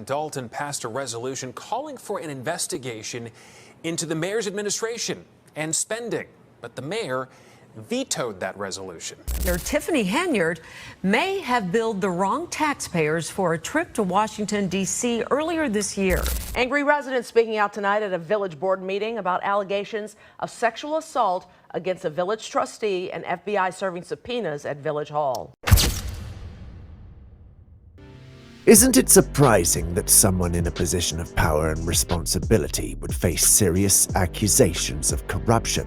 Dolton passed a resolution calling for an investigation into the mayor's administration and spending, but the mayor vetoed that resolution. Tiffany Henyard may have billed the wrong taxpayers for a trip to Washington, D.C. earlier this year. Angry residents speaking out tonight at a village board meeting about allegations of sexual assault against a village trustee and FBI serving subpoenas at Village Hall. Isn't it surprising that someone in a position of power and responsibility would face serious accusations of corruption?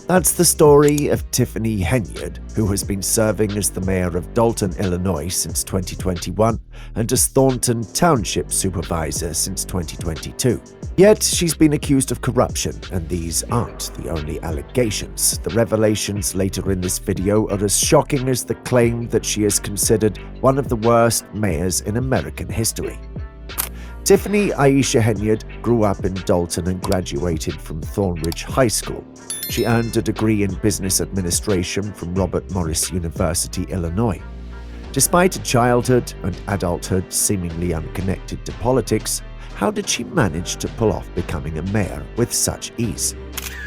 That's the story of Tiffany Henyard, who has been serving as the mayor of Dolton, Illinois since 2021 and as Thornton Township supervisor since 2022. Yet she's been accused of corruption, and these aren't the only allegations. The revelations later in this video are as shocking as the claim that she is considered one of the worst mayors in American history. Tiffany Aisha Henyard grew up in Dolton and graduated from Thornridge High School. She earned a degree in business administration from Robert Morris University, Illinois. Despite a childhood and adulthood seemingly unconnected to politics, how did she manage to pull off becoming a mayor with such ease?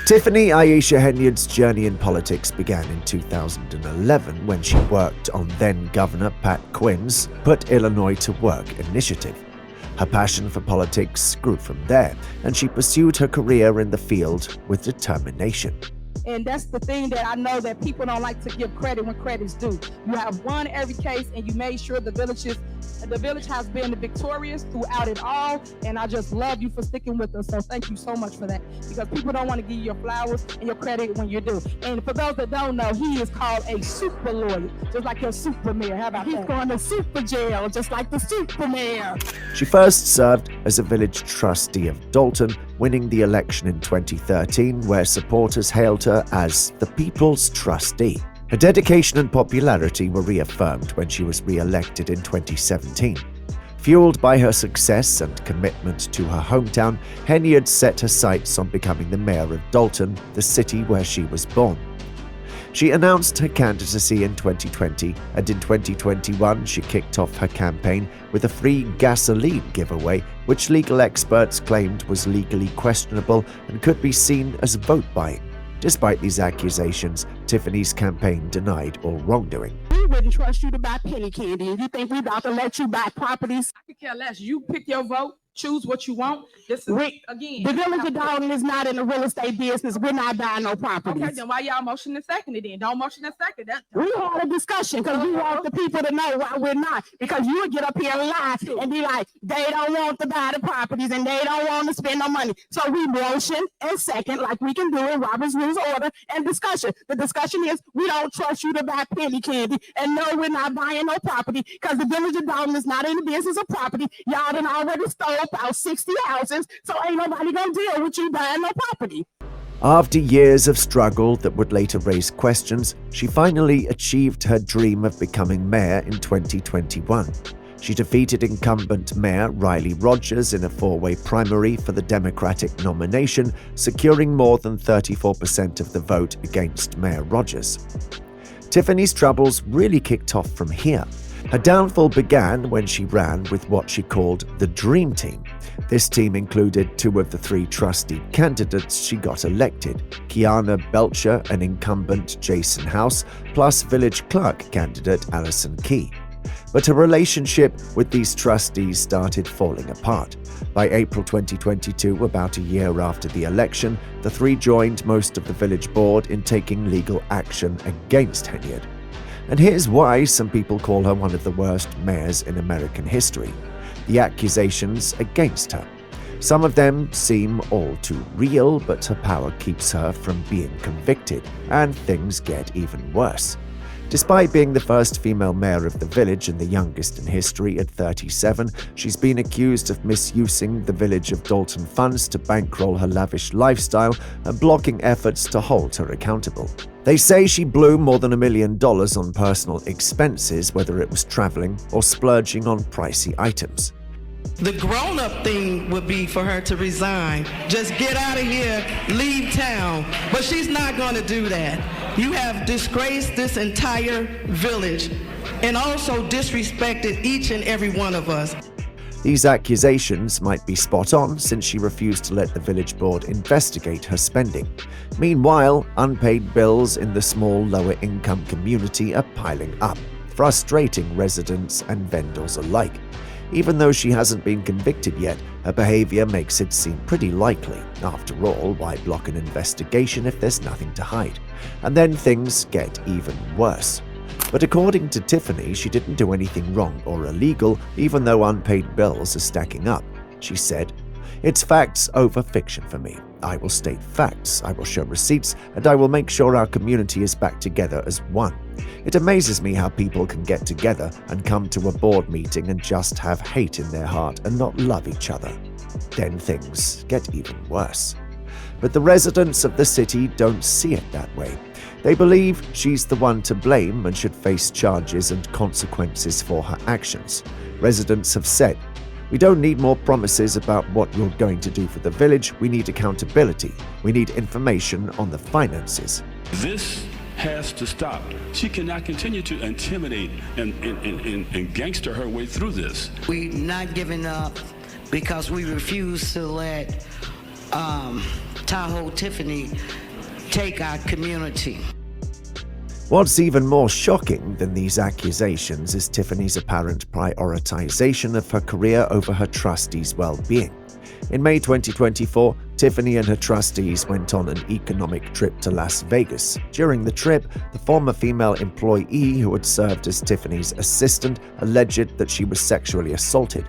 Tiffany Aisha Henyard's journey in politics began in 2011 when she worked on then-Governor Pat Quinn's Put Illinois to Work initiative. Her passion for politics grew from there, and she pursued her career in the field with determination. And that's the thing that I know that people don't like to give credit when credit's due. You have won every case, and you made sure the village has been victorious throughout it all. And I just love you for sticking with us. So thank you so much for that, because people don't want to give you your flowers and your credit when you're due. And for those that don't know, he is called a super lawyer, just like your super mayor. How about that? He's going to super jail, just like the super mayor. She first served as a village trustee of Dolton, winning the election in 2013, where supporters hailed her as the people's trustee. Her dedication and popularity were reaffirmed when she was re-elected in 2017. Fueled by her success and commitment to her hometown, Henyard set her sights on becoming the mayor of Dolton, the city where she was born. She announced her candidacy in 2020, and in 2021 she kicked off her campaign with a free gasoline giveaway, which legal experts claimed was legally questionable and could be seen as vote buying. Despite these accusations, Tiffany's campaign denied all wrongdoing. We wouldn't trust you to buy penny candy. You think we're about to let you buy properties? I could care less. You pick your vote. Choose what you want. This is again. The village of Dolton is not in the real estate business. We're not buying no properties. Okay, then why y'all motion and second it then? Don't motion and second that. We had a discussion because we want the people to know why we're not. Because you would get up here and lie and be like, they don't want to buy the properties and they don't want to spend no money. So we motion and second, like we can do in Robert's Rules of Order, and discussion. The discussion is we don't trust you to buy penny candy, and no, we're not buying no property because the village of Dolton is not in the business of property. Y'all done already stole about 60 houses, so ain't nobody gonna deal with you buying no property. After years of struggle that would later raise questions, she finally achieved her dream of becoming mayor in 2021. She defeated incumbent Mayor Riley Rogers in a four-way primary for the Democratic nomination, securing more than 34% of the vote against Mayor Rogers. Tiffany's troubles really kicked off from here. Her downfall began when she ran with what she called the Dream Team. This team included two of the three trustee candidates she got elected, Kiana Belcher and incumbent Jason House, plus village clerk candidate Allison Key. But her relationship with these trustees started falling apart. By April 2022, about a year after the election, the three joined most of the village board in taking legal action against Henyard. And here's why some people call her one of the worst mayors in American history: the accusations against her. Some of them seem all too real, but her power keeps her from being convicted, and things get even worse. Despite being the first female mayor of the village and the youngest in history at 37, she's been accused of misusing the village of Dolton funds to bankroll her lavish lifestyle and blocking efforts to hold her accountable. They say she blew more than $1 million on personal expenses, whether it was traveling or splurging on pricey items. The grown-up thing would be for her to resign. Just get out of here, leave town. But she's not going to do that. You have disgraced this entire village and also disrespected each and every one of us. These accusations might be spot on since she refused to let the village board investigate her spending. Meanwhile, unpaid bills in the small lower-income community are piling up, frustrating residents and vendors alike. Even though she hasn't been convicted yet, her behavior makes it seem pretty likely. After all, why block an investigation if there's nothing to hide? And then things get even worse. But according to Tiffany, she didn't do anything wrong or illegal, even though unpaid bills are stacking up. She said, "It's facts over fiction for me. I will state facts, I will show receipts, and I will make sure our community is back together as one. It amazes me how people can get together and come to a board meeting and just have hate in their heart and not love each other." Then things get even worse. But the residents of the city don't see it that way. They believe she's the one to blame and should face charges and consequences for her actions. Residents have said, "We don't need more promises about what you're going to do for the village. We need accountability. We need information on the finances." This has to stop. She cannot continue to intimidate and gangster her way through this. We're not giving up because we refuse to let Tahoe Tiffany take our community. What's even more shocking than these accusations is Tiffany's apparent prioritization of her career over her trustees' well-being. In May 2024, Tiffany and her trustees went on an economic trip to Las Vegas. During the trip, the former female employee who had served as Tiffany's assistant alleged that she was sexually assaulted.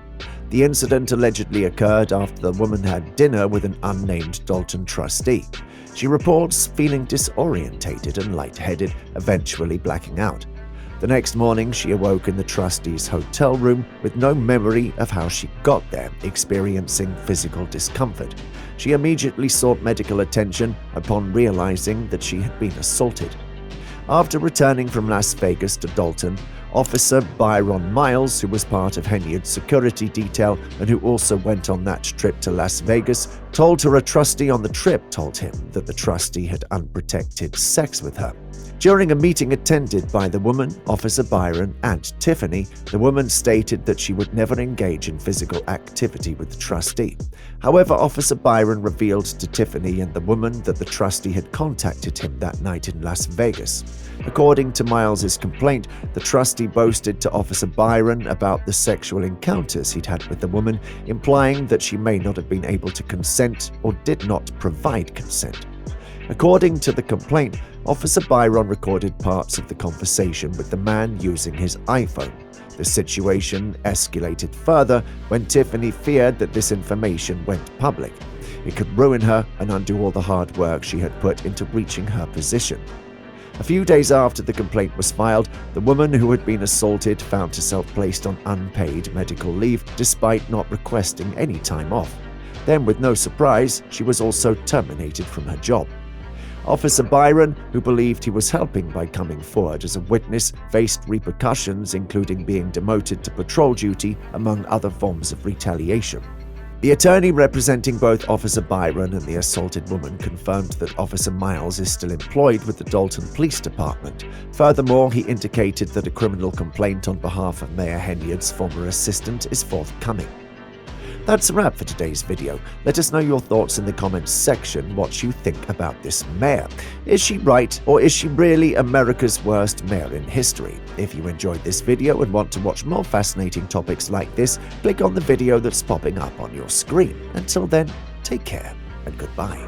The incident allegedly occurred after the woman had dinner with an unnamed Dolton trustee. She reports feeling disorientated and lightheaded, eventually blacking out. The next morning, she awoke in the trustee's hotel room with no memory of how she got there, experiencing physical discomfort. She immediately sought medical attention upon realizing that she had been assaulted. After returning from Las Vegas to Dolton, Officer Byron Miles, who was part of Henyard's security detail and who also went on that trip to Las Vegas, told her a trustee on the trip told him that the trustee had unprotected sex with her. During a meeting attended by the woman, Officer Byron, and Tiffany, the woman stated that she would never engage in physical activity with the trustee. However, Officer Byron revealed to Tiffany and the woman that the trustee had contacted him that night in Las Vegas. According to Miles's complaint, the trustee boasted to Officer Byron about the sexual encounters he'd had with the woman, implying that she may not have been able to consent or did not provide consent. According to the complaint, Officer Byron recorded parts of the conversation with the man using his iPhone. The situation escalated further when Tiffany feared that this information went public. It could ruin her and undo all the hard work she had put into reaching her position. A few days after the complaint was filed, the woman who had been assaulted found herself placed on unpaid medical leave despite not requesting any time off. Then, with no surprise, she was also terminated from her job. Officer Byron, who believed he was helping by coming forward as a witness, faced repercussions including being demoted to patrol duty, among other forms of retaliation. The attorney representing both Officer Byron and the assaulted woman confirmed that Officer Miles is still employed with the Dolton Police Department. Furthermore, he indicated that a criminal complaint on behalf of Mayor Henyard's former assistant is forthcoming. That's a wrap for today's video. Let us know your thoughts in the comments section, what you think about this mayor. Is she right, or is she really America's worst mayor in history? If you enjoyed this video and want to watch more fascinating topics like this, click on the video that's popping up on your screen. Until then, take care and goodbye.